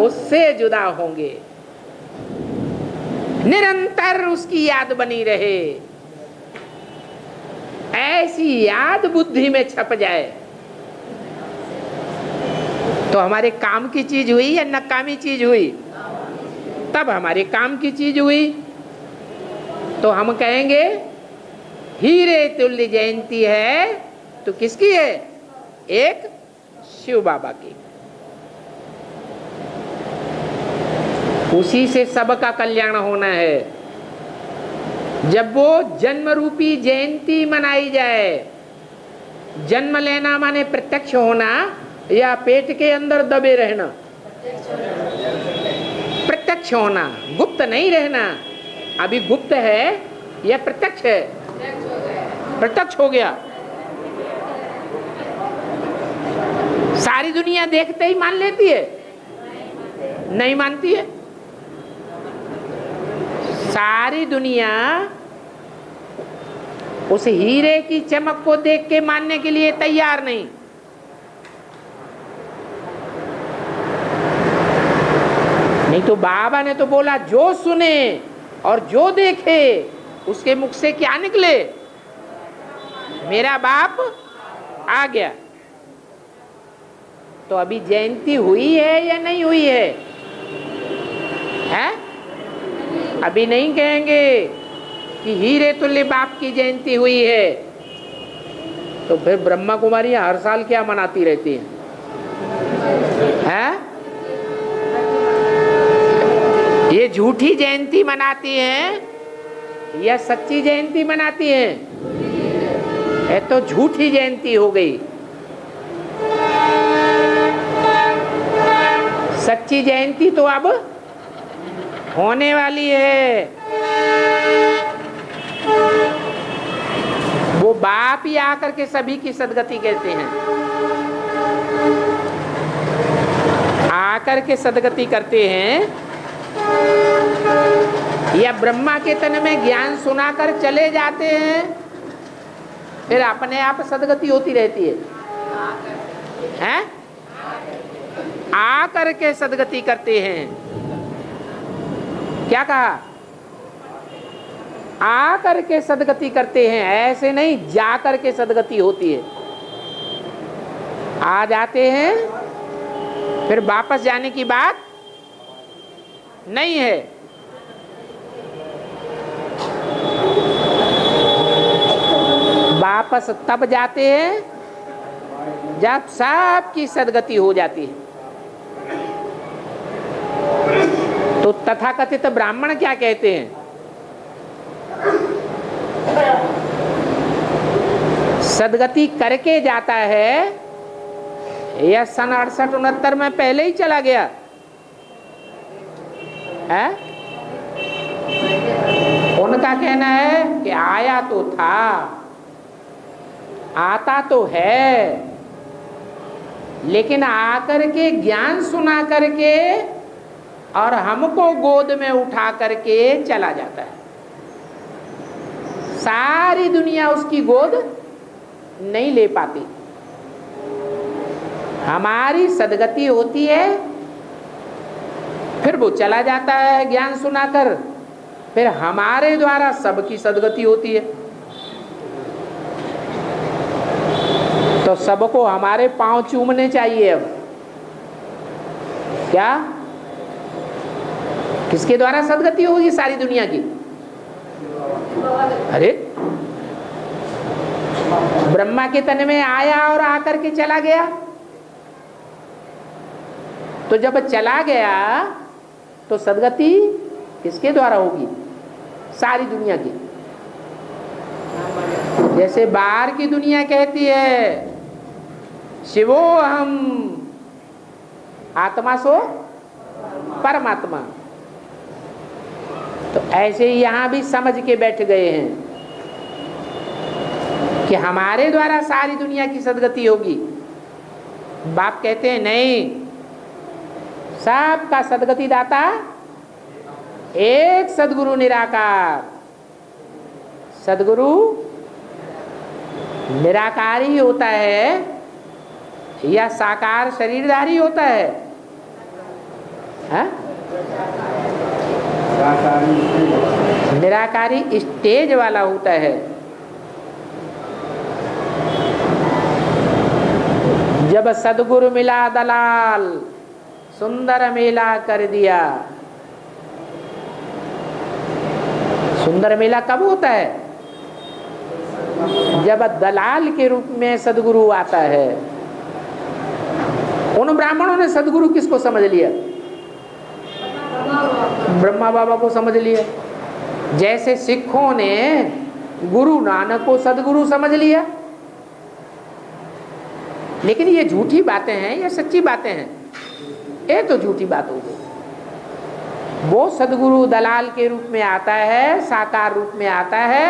उससे जुदा होंगे। निरंतर उसकी याद बनी रहे, ऐसी याद बुद्धि में छप जाए तो हमारे काम की चीज हुई या नकामी चीज हुई? तब हमारे काम की चीज हुई तो हम कहेंगे हीरे तुल्य जयंती है। तो किसकी है? एक शिव बाबा की। उसी से सबका कल्याण होना है। जब वो जन्म रूपी जयंती मनाई जाए, जन्म लेना माने प्रत्यक्ष होना या पेट के अंदर दबे रहना? प्रत्यक्ष होना, गुप्त नहीं रहना। अभी गुप्त है या प्रत्यक्ष है? प्रत्यक्ष हो गया। सारी दुनिया देखते ही मान लेती है? नहीं मानती है। सारी दुनिया उस हीरे की चमक को देख के मानने के लिए तैयार नहीं। नहीं तो बाबा ने तो बोला जो सुने और जो देखे उसके मुख से क्या निकले? मेरा बाप आ गया। तो अभी जयंती हुई है या नहीं हुई है? हैं? अभी नहीं कहेंगे कि हीरे तुल्य बाप की जयंती हुई है। तो फिर ब्रह्मा कुमारी हर साल क्या मनाती रहती हैं? हैं? ये झूठी जयंती मनाती हैं या सच्ची जयंती मनाती हैं? ये तो झूठी जयंती हो गई। सच्ची जयंती तो अब होने वाली है। वो बाप ही आकर के सभी की सदगति कहते हैं, आकर के सदगति करते हैं, या ब्रह्मा के तन में ज्ञान सुनाकर चले जाते हैं, फिर अपने आप सदगति होती रहती है। हैं? आकर के सदगति करते हैं। क्या कहा? आकर के सदगति करते हैं, ऐसे नहीं जाकर के सदगति होती है। आ जाते हैं फिर वापस जाने की बात नहीं है। वापस तब जाते हैं जब सबकी सदगति हो जाती है। तो तथाकथित ब्राह्मण क्या कहते हैं? सदगति करके जाता है या सन 68-69 में पहले ही चला गया है? उनका कहना है कि आया तो था आता तो है, लेकिन आकर के ज्ञान सुना करके और हमको गोद में उठा करके चला जाता है। सारी दुनिया उसकी गोद नहीं ले पाती। हमारी सदगति होती है, फिर वो चला जाता है ज्ञान सुनाकर, फिर हमारे द्वारा सबकी सदगति होती है। तो सबको हमारे पांव चूमने चाहिए। अब क्या, किसके द्वारा सदगति होगी सारी दुनिया की? अरे ब्रह्मा के तन में आया और आकर के चला गया, तो जब चला गया तो सदगति किसके द्वारा होगी? सारी दुनिया की। जैसे बाहर की दुनिया कहती है शिवो हम, आत्मा सो परमात्मा, तो ऐसे ही यहां भी समझ के बैठ गए हैं कि हमारे द्वारा सारी दुनिया की सदगति होगी। बाप कहते हैं नहीं, सबका सदगति दाता एक सदगुरु निराकार। सदगुरु निराकार ही होता है या साकार शरीरधारी होता है? निराकारी स्टेज वाला होता है। जब सदगुरु मिला दलाल, सुंदर मेला कर दिया। सुंदर मेला कब होता है? जब दलाल के रूप में सदगुरु आता है। उन ब्राह्मणों ने सदगुरु किसको समझ लिया? ब्रह्मा बाबा को समझ लिया। जैसे सिखों ने गुरु नानक को सदगुरु समझ लिया। लेकिन ये झूठी बातें हैं या सच्ची बातें हैं? ये तो झूठी बात हो गई। वो सदगुरु दलाल के रूप में आता है, साकार रूप में आता है,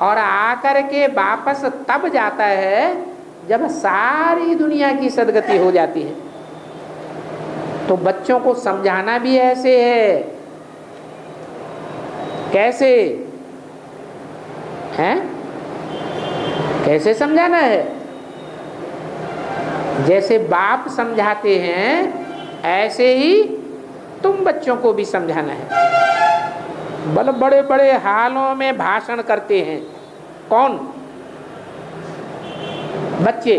और आकर के वापस तब जाता है जब सारी दुनिया की सदगति हो जाती है। तो बच्चों को समझाना भी ऐसे है। कैसे हैं? कैसे समझाना है? जैसे बाप समझाते हैं ऐसे ही तुम बच्चों को भी समझाना है। बड़े बड़े हालों में भाषण करते हैं। कौन? बच्चे।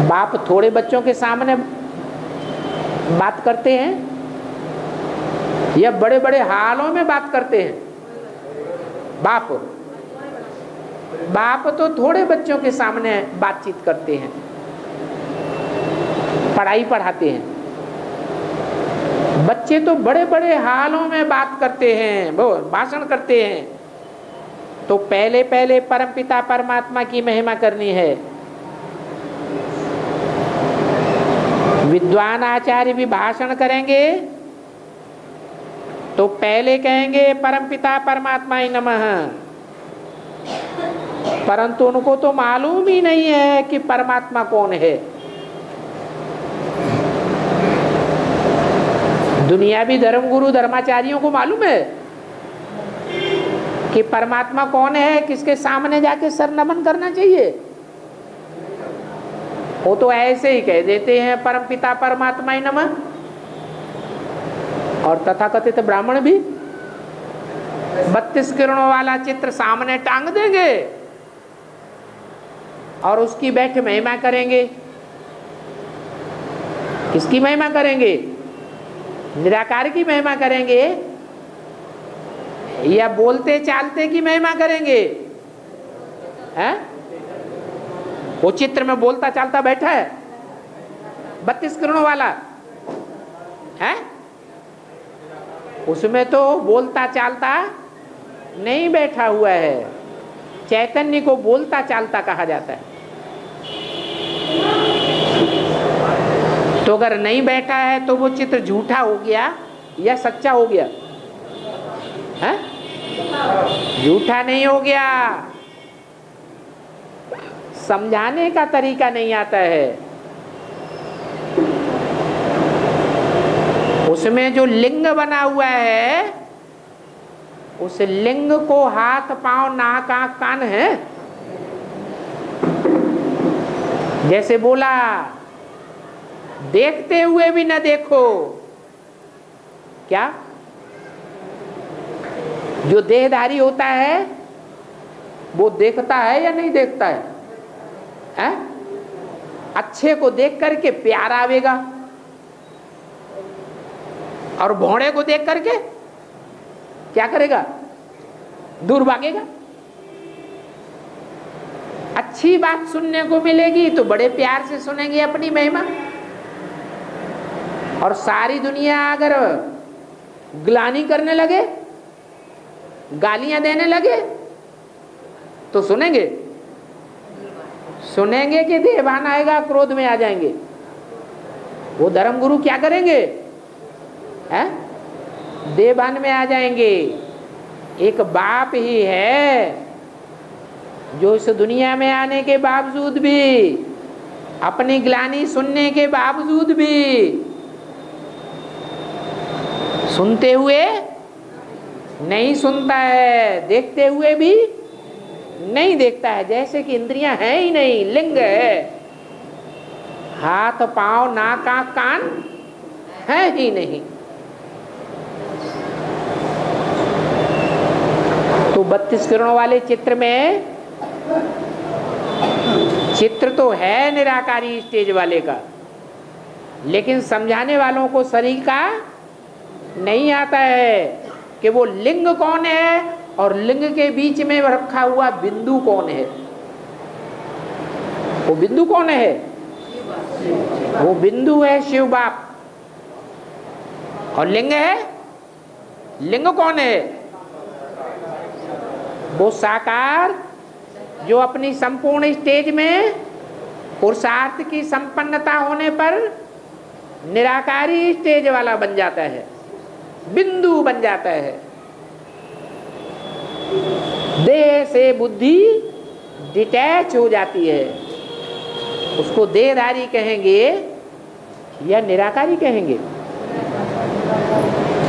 बाप थोड़े बच्चों के सामने बात करते हैं या बड़े बड़े हालों में बात करते हैं? बाप तो थोड़े बच्चों के सामने बातचीत करते हैं, पढ़ाई पढ़ाते हैं। बच्चे तो बड़े बड़े हालों में बात करते हैं, वो भाषण करते हैं। तो पहले पहले परमपिता परमात्मा की महिमा करनी है। विद्वान आचार्य भी भाषण करेंगे तो पहले कहेंगे परमपिता परमात्मा नमः, परंतु उनको तो मालूम ही नहीं है कि परमात्मा कौन है। दुनियावी धर्मगुरु धर्माचार्यों को मालूम है कि परमात्मा कौन है, किसके सामने जाके सर नमन करना चाहिए। वो तो ऐसे ही कह देते हैं परमपिता परमात्मा ही नमः। और तथाकथित ब्राह्मण भी 32 किरणों वाला चित्र सामने टांग देंगे और उसकी बैठ महिमा करेंगे। किसकी महिमा करेंगे? निराकार की महिमा करेंगे या बोलते चालते की महिमा करेंगे? हैं? वो चित्र में बोलता चालता बैठा है 32 किरणों वाला है, उसमें तो बोलता चालता नहीं बैठा हुआ है। चैतन्य को बोलता चालता कहा जाता है। तो अगर नहीं बैठा है तो वो चित्र झूठा हो गया या सच्चा हो गया? है? झूठा नहीं हो गया, समझाने का तरीका नहीं आता है। उसमें जो लिंग बना हुआ है, उस लिंग को हाथ पांव नाक आंख कान है। जैसे बोला, देखते हुए भी न देखो। क्या? जो देहधारी होता है वो देखता है या नहीं देखता है? अच्छे को देख करके प्यार आवेगा, और भोंडे को देख करके क्या करेगा? दूर भागेगा। अच्छी बात सुनने को मिलेगी तो बड़े प्यार से सुनेंगे अपनी महिमा, और सारी दुनिया अगर ग्लानि करने लगे, गालियां देने लगे, तो सुनेंगे? सुनेंगे कि देहभान आएगा, क्रोध में आ जाएंगे। वो धर्म गुरु क्या करेंगे? देहभान में आ जाएंगे। एक बाप ही है जो इस दुनिया में आने के बावजूद भी, अपनी ग्लानि सुनने के बावजूद भी, सुनते हुए नहीं सुनता है, देखते हुए भी नहीं देखता है। जैसे कि इंद्रियां हैं ही नहीं, लिंग है। हाथ पांव नाक आंख कान है ही नहीं। तो 32 किरणों वाले चित्र में चित्र तो है निराकारी स्टेज वाले का, लेकिन समझाने वालों को शरीर का नहीं आता है कि वो लिंग कौन है और लिंग के बीच में रखा हुआ बिंदु कौन है। वो बिंदु कौन है? वो बिंदु है शिव बाप। और लिंग है? लिंग कौन है? वो साकार जो अपनी संपूर्ण स्टेज में पुरुषार्थ की संपन्नता होने पर निराकारी स्टेज वाला बन जाता है, बिंदु बन जाता है। देह से बुद्धि डिटैच हो जाती है। उसको देहधारी कहेंगे या निराकारी कहेंगे?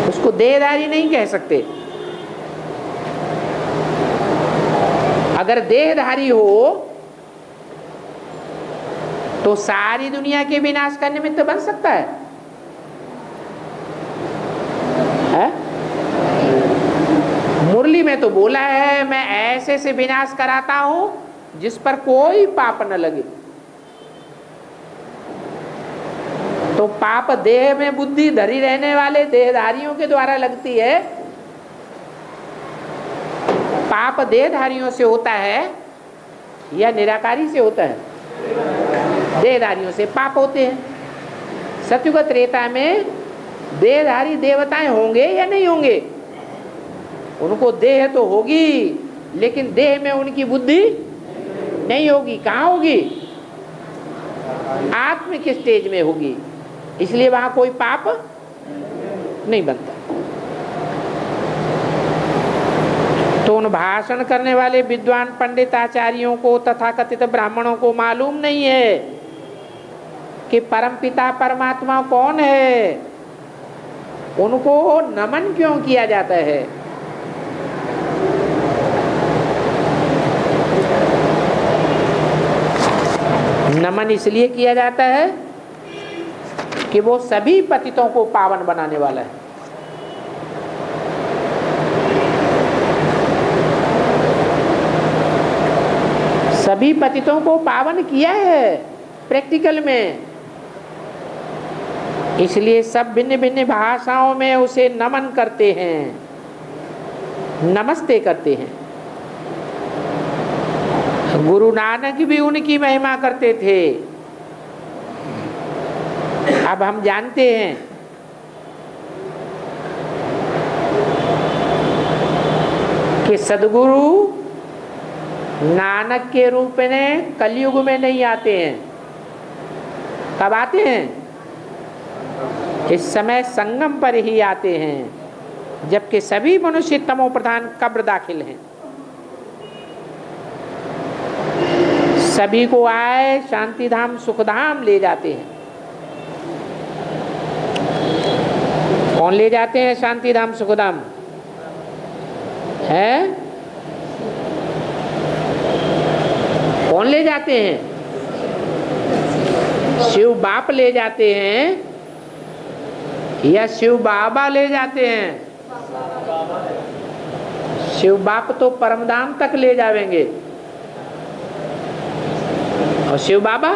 उसको देहधारी नहीं कह सकते। अगर देहधारी हो तो सारी दुनिया के विनाश का निमित्त बन सकता है? मुरली में तो बोला है, मैं ऐसे से विनाश कराता हूं जिस पर कोई पाप न लगे। तो पाप देह में बुद्धि धरी रहने वाले देहधारियों के द्वारा लगती है। पाप देहधारियों से होता है या निराकारी से होता है? देहधारियों से पाप होते हैं। सतयुग त्रेता में देहधारी देवताएं होंगे या नहीं होंगे? उनको देह तो होगी, लेकिन देह में उनकी बुद्धि नहीं होगी। कहाँ होगी? आत्मिक स्टेज में होगी। इसलिए वहां कोई पाप नहीं बनता। तो उन भाषण करने वाले विद्वान पंडित आचार्यों को, तथाकथित ब्राह्मणों को मालूम नहीं है कि परमपिता परमात्मा कौन है। उनको नमन क्यों किया जाता है? नमन इसलिए किया जाता है कि वो सभी पतितों को पावन बनाने वाला है। सभी पतितों को पावन किया है प्रैक्टिकल में। इसलिए सब भिन्न भिन्न भाषाओं में उसे नमन करते हैं, नमस्ते करते हैं। गुरु नानक भी उनकी महिमा करते थे। अब हम जानते हैं कि सदगुरु नानक के रूप में कलयुग में नहीं आते हैं। कब आते हैं? इस समय संगम पर ही आते हैं, जबकि सभी मनुष्य तमो प्रधान कब्र दाखिल हैं। सभी को आए शांति धाम सुख धाम ले जाते हैं। कौन ले जाते हैं शांति धाम सुख धाम? है कौन ले जाते हैं? शिव बाप ले जाते हैं या शिव बाबा ले जाते हैं? शिव बाप तो परमधाम तक ले जाएंगे और शिव बाबा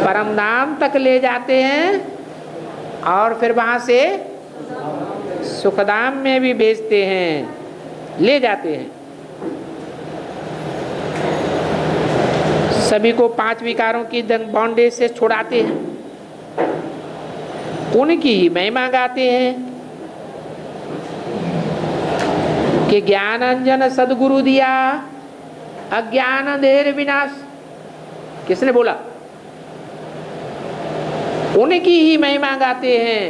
परमधाम तक ले जाते हैं और फिर वहां से सुखधाम में भी भेजते हैं, ले जाते हैं। सभी को 5 विकारों की बॉन्डेज से छुड़ाते हैं, उनकी ही महिमा गाते हैं कि ज्ञान अंजन सदगुरु दिया अज्ञान अंधेर विनाश। किसने बोला? उनकी ही महिमा गाते हैं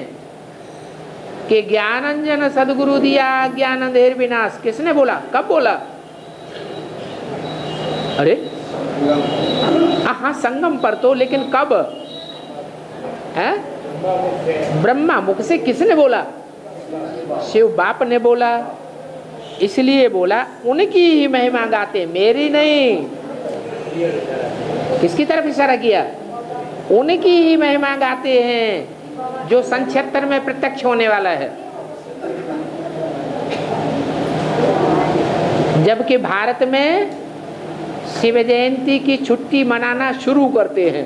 कि ज्ञान अंजन सदगुरु दिया अज्ञान अंधेर विनाश। किसने बोला? कब बोला? अरे हाँ संगम पर तो, लेकिन कब है? ब्रह्मा मुख से। किसने बोला? शिव बाप ने बोला। इसलिए बोला उनकी ही महिमा गाते, मेरी नहीं। किसकी तरफ इशारा किया? उनकी ही महिमा गाते हैं जो सन 76 में प्रत्यक्ष होने वाला है। जबकि भारत में शिव जयंती की छुट्टी मनाना शुरू करते हैं।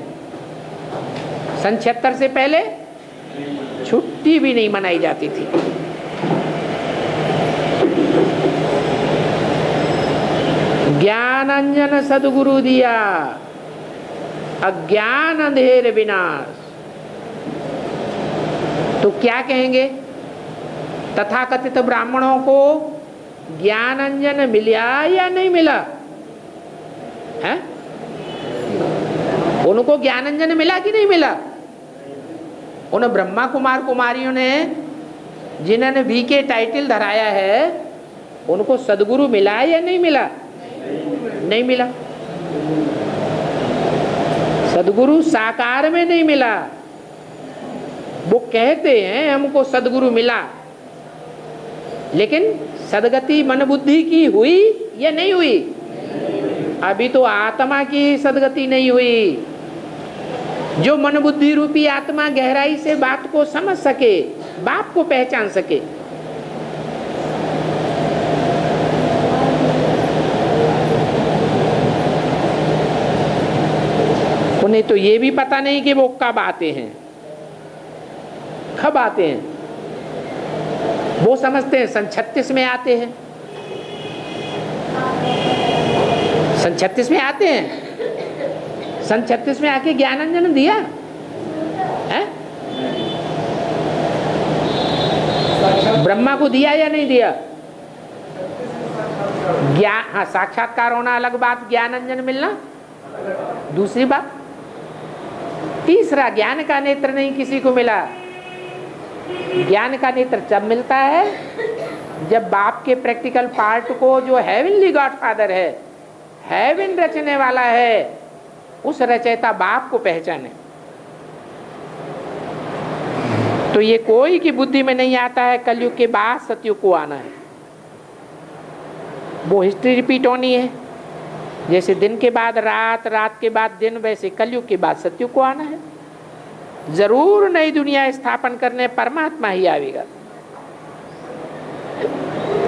सन 76 से पहले छुट्टी भी नहीं मनाई जाती थी। ज्ञान अंजन सदगुरु दिया अज्ञान अंधेर विनाश। तो क्या कहेंगे? तथाकथित ब्राह्मणों को ज्ञान अंजन मिला या नहीं मिला है? उनको ज्ञान अंजन मिला कि नहीं मिला? उन ब्रह्मा कुमार कुमारियों ने जिन्होंने वी के टाइटल धराया है, उनको सदगुरु मिला या नहीं मिला? नहीं मिला। सदगुरु साकार में नहीं मिला। वो कहते हैं हमको सदगुरु मिला, लेकिन सदगति मन बुद्धि की हुई या नहीं हुई? अभी तो आत्मा की सदगति नहीं हुई। जो मन बुद्धि रूपी आत्मा गहराई से बात को समझ सके, बाप को पहचान सके। उन्हें तो ये भी पता नहीं कि वो कब आते हैं, कब आते हैं। वो समझते हैं सन 36 में आते हैं, सन 36 में आते हैं। सन 36 में आके ज्ञानांजन दिया है? ब्रह्मा को दिया या नहीं दिया? ज्ञान, हाँ साक्षात्कार होना अलग बात, ज्ञानांजन मिलना दूसरी बात। तीसरा, ज्ञान का नेत्र नहीं किसी को मिला। ज्ञान का नेत्र जब मिलता है जब बाप के प्रैक्टिकल पार्ट को, जो हेवनली गॉडफादर है, हेवन रचने वाला है, उस रचयिता बाप को पहचाने। तो ये कोई की बुद्धि में नहीं आता है कलयुग के बाद सतयुग को आना है। वो हिस्ट्री रिपीट होनी है। जैसे दिन के बाद रात, रात के बाद दिन, वैसे कलयुग के बाद सतयुग को आना है। जरूर नई दुनिया स्थापन करने परमात्मा ही आएगा।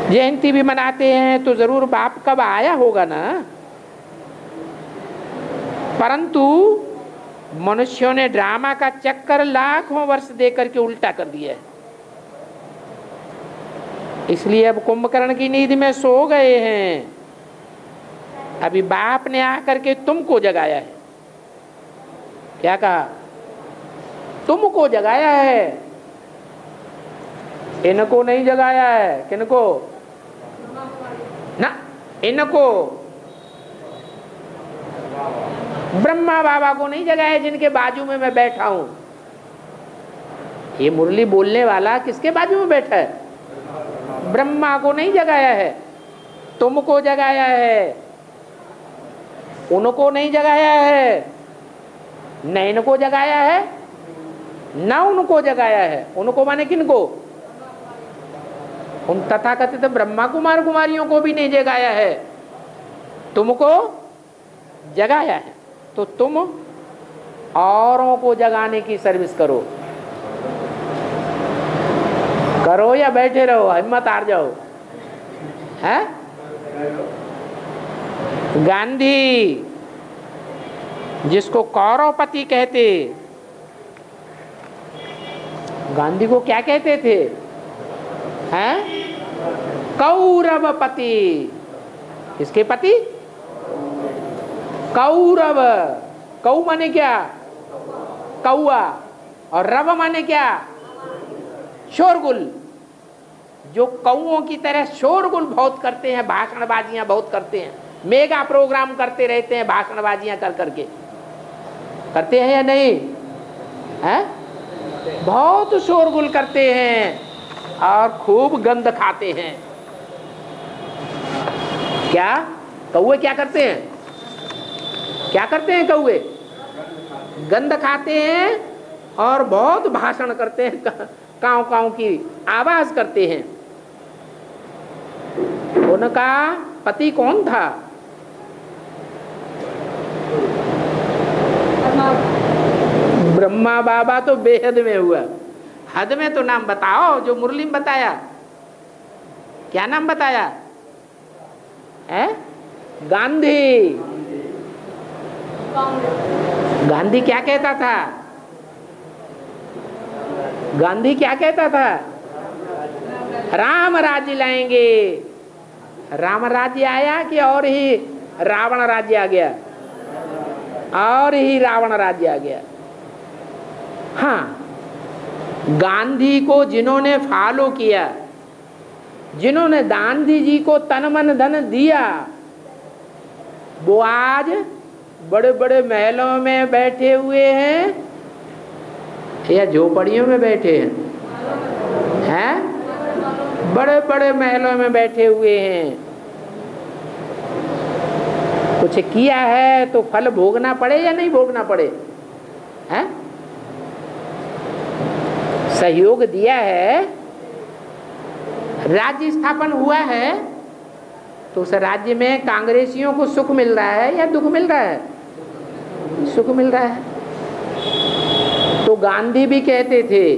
जयंती भी मनाते हैं तो जरूर बाप कब आया होगा ना। परंतु मनुष्यों ने ड्रामा का चक्कर लाखों वर्ष देकर के उल्टा कर दिया है। इसलिए अब कुंभकर्ण की नींद में सो गए हैं। अभी बाप ने आकर के तुमको जगाया है। क्या कहा? तुमको जगाया है, इनको नहीं जगाया है। किनको? ना, इनको ब्रह्मा बाबा को नहीं जगाया जिनके बाजू में मैं बैठा हूं। ये मुरली बोलने वाला किसके बाजू में बैठा है? ब्रह्मा को नहीं जगाया है, तुमको जगाया है। उनको नहीं जगाया है, न इनको जगाया है, न उनको जगाया है। उनको माने किनको? उन तथाकथित ब्रह्मा कुमार कुमारियों को भी नहीं जगाया है, तुमको जगाया है। तो तुम औरों को जगाने की सर्विस करो, करो या बैठे रहो, हिम्मत हार जाओ। है गांधी, जिसको कौरवपति कहते, गांधी को क्या कहते थे? हैं? कौरवपति। किसके पति? कौरव। कौ माने क्या? कौआ। और रव माने क्या? शोरगुल। जो कौओं की तरह शोरगुल बहुत करते हैं, भाषणबाजियां बहुत करते हैं, मेगा प्रोग्राम करते रहते हैं भाषणबाजियां कर करके। करते हैं या नहीं? हैं? बहुत शोरगुल करते हैं और खूब गंध खाते हैं। क्या कौए क्या करते हैं? क्या करते हैं कौए? गंध खाते हैं और बहुत भाषण करते हैं, काव काव की आवाज करते हैं। उनका पति कौन था? ब्रह्मा बाबा तो बेहद में हुआ, हद में तो नाम बताओ जो मुरली में बताया। क्या नाम बताया है? गांधी। गांधी क्या कहता था? गांधी क्या कहता था? राम राज्य लाएंगे। राम राज्य आया कि और ही रावण राज्य आ गया? और ही रावण राज्य आ गया। हाँ, गांधी को जिन्होंने फॉलो किया, जिन्होंने गांधी जी को तन मन धन दिया, वो आज बड़े बड़े महलों में बैठे हुए हैं या झोपड़ियों में बैठे हैं? हैं? बड़े बड़े महलों में बैठे हुए हैं। कुछ किया है तो फल भोगना पड़े या नहीं भोगना पड़े? हैं? सहयोग दिया है, राज्य स्थापन हुआ है, तो उस राज्य में कांग्रेसियों को सुख मिल रहा है या दुख मिल रहा है? सुख मिल रहा है। तो गांधी भी कहते थे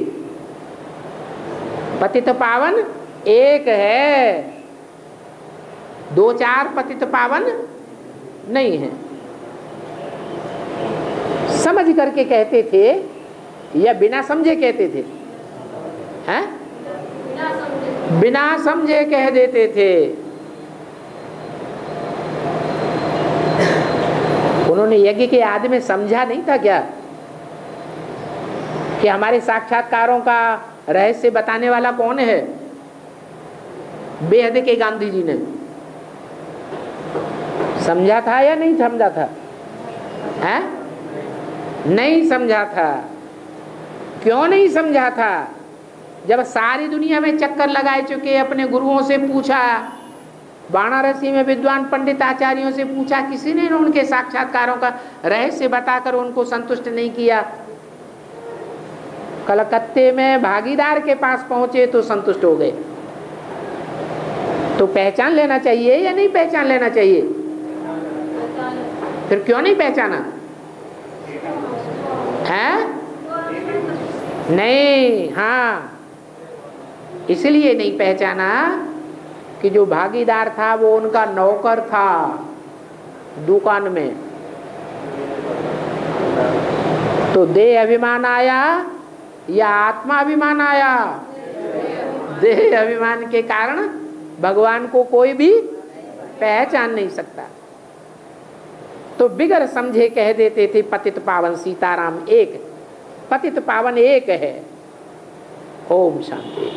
पतित पावन एक है, दो चार पतित पावन नहीं है। समझ करके कहते थे या बिना समझे कहते थे? हैं? बिना समझे कह देते थे। उन्होंने यज्ञ के आदि में समझा नहीं था क्या कि हमारे साक्षात्कारों का रहस्य बताने वाला कौन है? बेहद के गांधी जी ने समझा था या नहीं समझा था? हैं? नहीं समझा था। क्यों नहीं समझा था? जब सारी दुनिया में चक्कर लगाए चुके, अपने गुरुओं से पूछा, वाराणसी में विद्वान पंडित आचार्यों से पूछा, किसी ने उनके साक्षात्कारों का रहस्य बताकर उनको संतुष्ट नहीं किया। कलकत्ते में भागीदार के पास पहुंचे तो संतुष्ट हो गए। तो पहचान लेना चाहिए या नहीं पहचान लेना चाहिए? फिर क्यों नहीं पहचाना है? नहीं, हाँ, इसलिए नहीं पहचाना कि जो भागीदार था वो उनका नौकर था दुकान में। तो देह अभिमान आया या आत्मा अभिमान आया? देह अभिमान के कारण भगवान को कोई भी पहचान नहीं सकता। तो बिगर समझे कह देते थे पतित पावन सीताराम एक, पतित पावन एक है। ओम शांति।